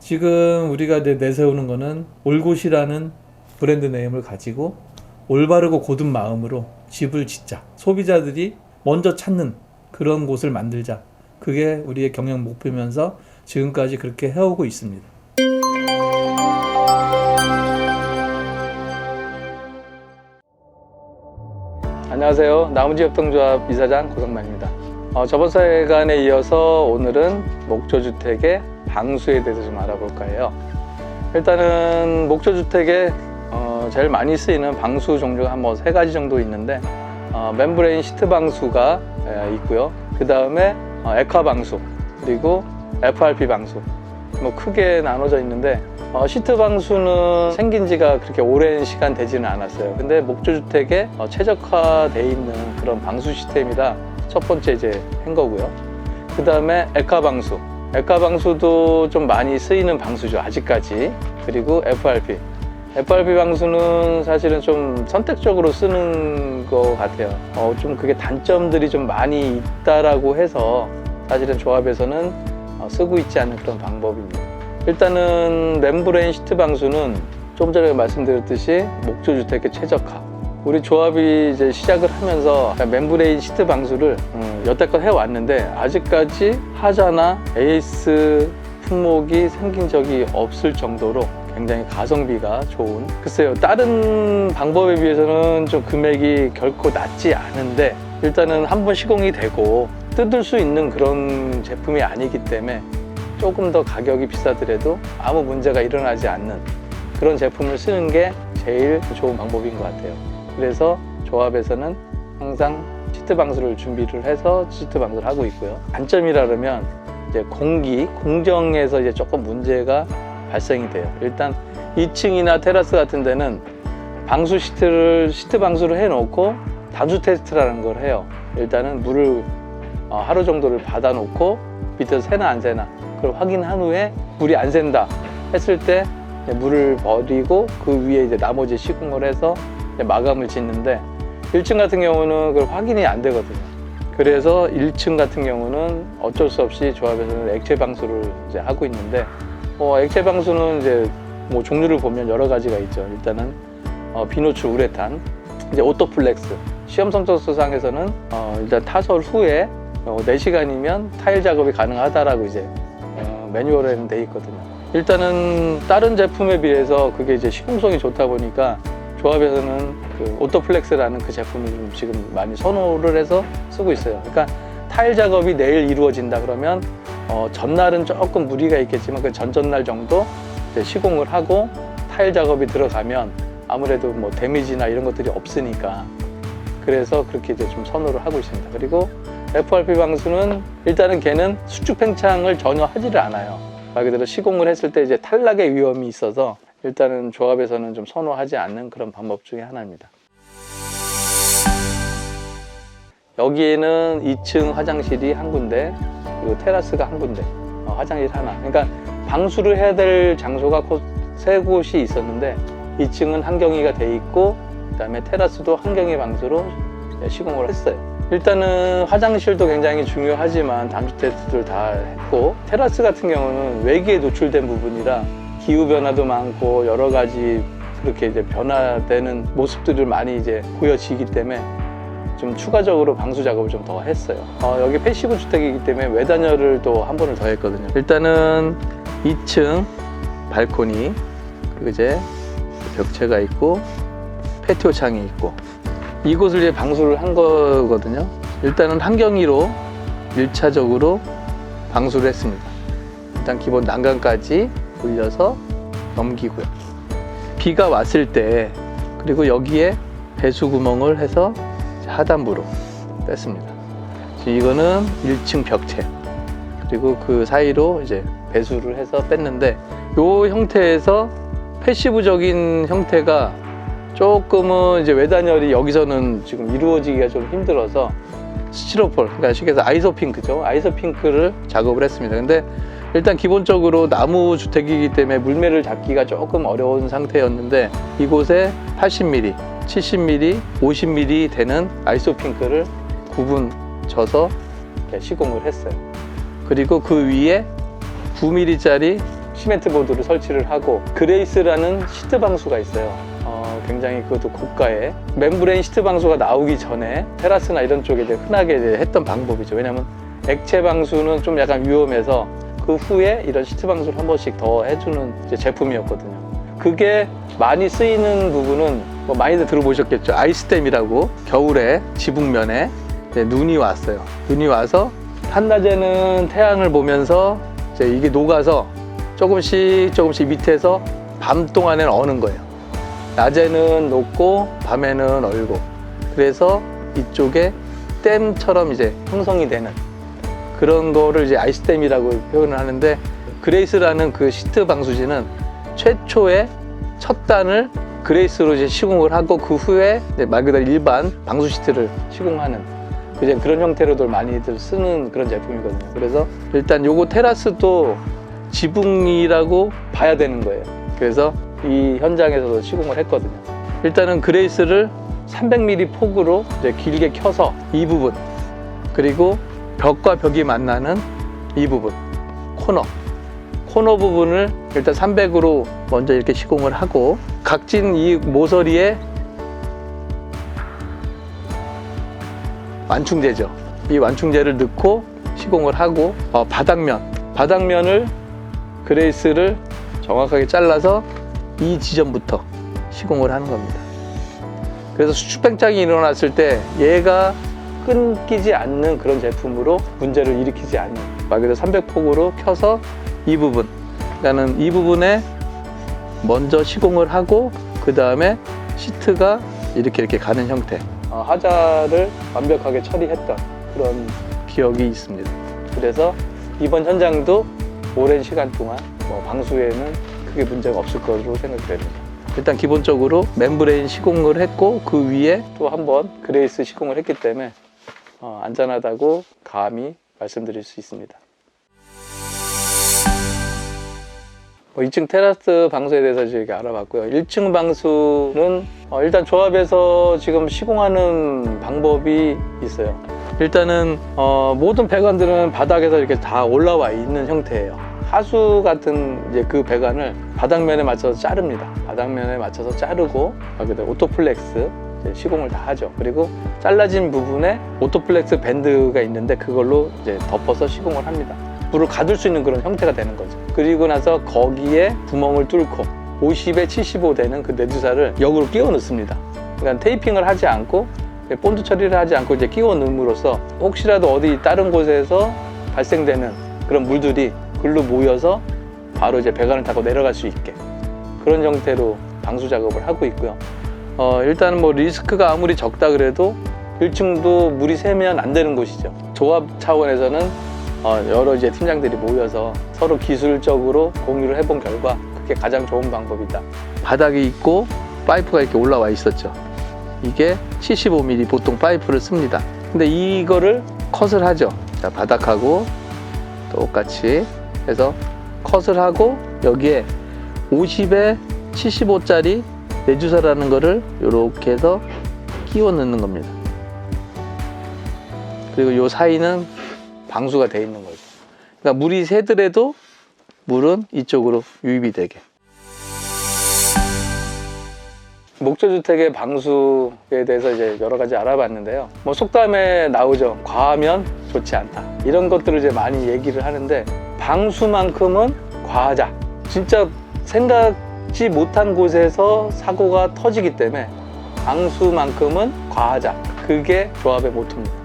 지금 우리가 내세우는 거는 올곳이라는 브랜드 네임을 가지고 올바르고 고든 마음으로 집을 짓자. 소비자들이 먼저 찾는 그런 곳을 만들자. 그게 우리의 경영 목표면서 지금까지 그렇게 해오고 있습니다. 안녕하세요. 나무지협동조합 이사장 고성만입니다. 저번 시간에 이어서 오늘은 목조주택의 방수에 대해서 좀 알아볼까 해요. 일단은 목조주택에 제일 많이 쓰이는 방수 종류가 한 세 가지 정도 있는데 멤브레인 시트 방수가 있고요. 그 다음에 액화 방수, 그리고 FRP 방수, 크게 나눠져 있는데 시트 방수는 생긴 지가 그렇게 오랜 시간 되지는 않았어요. 근데 목조주택에 최적화되어 있는 그런 방수 시스템이라 첫 번째 이제 한 거고요. 그 다음에 액화 방수. 액화 방수도 좀 많이 쓰이는 방수죠, 아직까지. 그리고 FRP. FRP 방수는 사실은 좀 선택적으로 쓰는 것 같아요. 좀 그게 단점들이 좀 많이 있다라고 해서 사실은 조합에서는 쓰고 있지 않은 그런 방법입니다. 일단은 멤브레인 시트 방수는 좀 전에 말씀드렸듯이 목조주택의 최적화. 우리 조합이 이제 시작을 하면서 멤브레인 시트 방수를 여태껏 해왔는데 아직까지 하자나 AS 품목이 생긴 적이 없을 정도로 굉장히 가성비가 좋은, 글쎄요, 다른 방법에 비해서는 좀 금액이 결코 낮지 않은데 일단은 한번 시공이 되고 뜯을 수 있는 그런 제품이 아니기 때문에 조금 더 가격이 비싸더라도 아무 문제가 일어나지 않는 그런 제품을 쓰는 게 제일 좋은 방법인 것 같아요. 그래서 조합에서는 항상 시트 방수를 준비를 해서 시트 방수를 하고 있고요. 단점이라면 이제 공정에서 이제 조금 문제가 발생이 돼요. 일단 2층이나 테라스 같은 데는 방수 시트 방수를 해놓고 단수 테스트라는 걸 해요. 일단은 물을 하루 정도를 받아놓고 밑에서 새나 안 새나 그걸 확인한 후에 물이 안 샌다 했을 때 물을 버리고 그 위에 이제 나머지 시공을 해서 마감을 짓는데 1층 같은 경우는 그걸 확인이 안 되거든요. 그래서 1층 같은 경우는 어쩔 수 없이 조합에서는 액체 방수를 이제 하고 있는데 액체 방수는 이제 종류를 보면 여러 가지가 있죠. 일단은 비노출 우레탄, 이제 오토플렉스. 시험 성적서상에서는 일단 타설 후에 4시간이면 타일 작업이 가능하다라고 이제 매뉴얼에는 돼 있거든요. 일단은 다른 제품에 비해서 그게 이제 시공성이 좋다 보니까 조합에서는 그 오토플렉스라는 그 제품을 지금 많이 선호를 해서 쓰고 있어요. 그러니까 타일 작업이 내일 이루어진다 그러면 전날은 조금 무리가 있겠지만 그 전전날 정도 이제 시공을 하고 타일 작업이 들어가면 아무래도 데미지나 이런 것들이 없으니까 그래서 그렇게 이제 좀 선호를 하고 있습니다. 그리고 FRP 방수는 일단은 걔는 수축 팽창을 전혀 하지를 않아요. 말 그대로 시공을 했을 때 이제 탈락의 위험이 있어서 일단은 조합에서는 좀 선호하지 않는 그런 방법 중에 하나입니다. 여기에는 2층 화장실이 한 군데, 그리고 테라스가 한 군데, 화장실 하나. 그러니까 방수를 해야 될 장소가 세 곳이 있었는데 2층은 한경이가 돼 있고 그다음에 테라스도 한경이 방수로 시공을 했어요. 일단은 화장실도 굉장히 중요하지만 담수 테스트를 다 했고 테라스 같은 경우는 외기에 노출된 부분이라 기후 변화도 많고 여러 가지 그렇게 이제 변화되는 모습들을 많이 이제 보여지기 때문에 좀 추가적으로 방수 작업을 좀 더 했어요. 여기 패시브 주택이기 때문에 외단열을 또 한 번을 더 했거든요. 일단은 2층 발코니, 그리고 이제 벽체가 있고 패티오 창이 있고 이곳을 이제 방수를 한 거거든요. 일단은 한경이로 1차적으로 방수를 했습니다. 일단 기본 난간까지 올려서 넘기고요. 비가 왔을 때 그리고 여기에 배수 구멍을 해서 하단부로 뺐습니다. 이거는 1층 벽체 그리고 그 사이로 이제 배수를 해서 뺐는데 이 형태에서 패시브적인 형태가 조금은 이제 외단열이 여기서는 지금 이루어지기가 좀 힘들어서 스티로폴, 그러니까 쉽게 해서 아이소핑크죠. 아이소핑크를 작업을 했습니다. 근데 일단 기본적으로 나무 주택이기 때문에 물매를 잡기가 조금 어려운 상태였는데 이곳에 80mm, 70mm, 50mm 되는 아이소핑크를 구분 져서 시공을 했어요. 그리고 그 위에 9mm짜리 시멘트 보드를 설치를 하고 그레이스라는 시트 방수가 있어요. 굉장히 그것도 고가의 멤브레인 시트 방수가 나오기 전에 테라스나 이런 쪽에 이제 흔하게 이제 했던 방법이죠. 왜냐하면 액체 방수는 좀 약간 위험해서 그 후에 이런 시트 방수를 한 번씩 더 해주는 이제 제품이었거든요. 그게 많이 쓰이는 부분은 뭐 많이들 들어보셨겠죠. 아이스댐이라고 겨울에 지붕면에 눈이 왔어요. 눈이 와서 한낮에는 태양을 보면서 이제 이게 녹아서 조금씩 밑에서 밤 동안에는 어는 거예요. 낮에는 녹고 밤에는 얼고, 그래서 이쪽에 댐처럼 이제 형성이 되는 그런 거를 이제 아이스댐이라고 표현을 하는데, 그레이스라는 그 시트 방수지는 최초의 첫 단을 그레이스로 이제 시공을 하고 그 후에 말 그대로 일반 방수 시트를 시공하는 이제 그런 형태로도 많이들 쓰는 그런 제품이거든요. 그래서 일단 요거 테라스도 지붕이라고 봐야 되는 거예요. 그래서 이 현장에서도 시공을 했거든요. 일단은 그레이스를 300mm 폭으로 이제 길게 켜서 이 부분, 그리고 벽과 벽이 만나는 이 부분, 코너 부분을 일단 300으로 먼저 이렇게 시공을 하고, 각진 이 모서리에 완충제죠. 이 완충제를 넣고 시공을 하고, 바닥면을 그레이스를 정확하게 잘라서 이 지점부터 시공을 하는 겁니다. 그래서 수축팽창이 일어났을 때 얘가 끊기지 않는 그런 제품으로 문제를 일으키지 않는, 말 그대로 300폭으로 켜서 이 부분, 그러니까는 이 부분에 먼저 시공을 하고 그 다음에 시트가 이렇게 가는 형태, 하자를 완벽하게 처리했던 그런 기억이 있습니다. 그래서 이번 현장도 오랜 시간 동안 방수에는 크게 문제가 없을 것으로 생각됩니다. 일단 기본적으로 멤브레인 시공을 했고 그 위에 또 한번 그레이스 시공을 했기 때문에 안전하다고 감히 말씀드릴 수 있습니다. 2층 테라스 방수에 대해서 저희가 알아봤고요. 1층 방수는 일단 조합에서 지금 시공하는 방법이 있어요. 일단은 모든 배관들은 바닥에서 이렇게 다 올라와 있는 형태예요. 하수 같은 이제 그 배관을 바닥면에 맞춰서 자릅니다. 바닥면에 맞춰서 자르고 오토플렉스 시공을 다 하죠. 그리고 잘라진 부분에 오토플렉스 밴드가 있는데 그걸로 이제 덮어서 시공을 합니다. 물을 가둘 수 있는 그런 형태가 되는 거죠. 그리고 나서 거기에 구멍을 뚫고 50에 75 되는 그 내주사를 역으로 끼워 넣습니다. 그러니까 테이핑을 하지 않고 본드 처리를 하지 않고 이제 끼워 넣음으로써 혹시라도 어디 다른 곳에서 발생되는 그런 물들이 글로 모여서 바로 이제 배관을 타고 내려갈 수 있게 그런 형태로 방수 작업을 하고 있고요. 일단은 리스크가 아무리 적다 그래도 1층도 물이 새면 안 되는 곳이죠. 조합 차원에서는 여러 이제 팀장들이 모여서 서로 기술적으로 공유를 해본 결과 그게 가장 좋은 방법이다. 바닥이 있고 파이프가 이렇게 올라와 있었죠. 이게 75mm 보통 파이프를 씁니다. 근데 이거를 컷을 하죠. 자, 바닥하고 똑같이 해서 컷을 하고 여기에 50에 75짜리 내주사라는 거를 이렇게 해서 끼워 넣는 겁니다. 그리고 이 사이는 방수가 돼 있는 거죠. 그러니까 물이 새더라도 물은 이쪽으로 유입이 되게. 목조주택의 방수에 대해서 이제 여러 가지 알아봤는데요. 속담에 나오죠. 과하면 좋지 않다. 이런 것들을 이제 많이 얘기를 하는데 방수만큼은 과하자. 진짜 생각지 못한 곳에서 사고가 터지기 때문에 방수만큼은 과하자. 그게 조합의 모토입니다.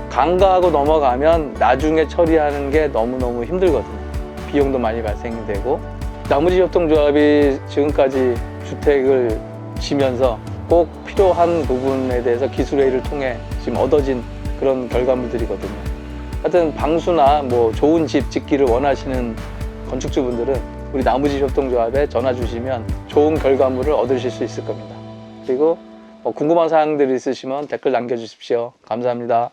간과하고 넘어가면 나중에 처리하는 게 너무너무 힘들거든요. 비용도 많이 발생이 되고, 나무집협동조합이 지금까지 주택을 지면서 꼭 필요한 부분에 대해서 기술회의를 통해 지금 얻어진 그런 결과물들이거든요. 하여튼 방수나 좋은 집 짓기를 원하시는 건축주분들은 우리 나무집협동조합에 전화 주시면 좋은 결과물을 얻으실 수 있을 겁니다. 그리고 궁금한 사항들이 있으시면 댓글 남겨주십시오. 감사합니다.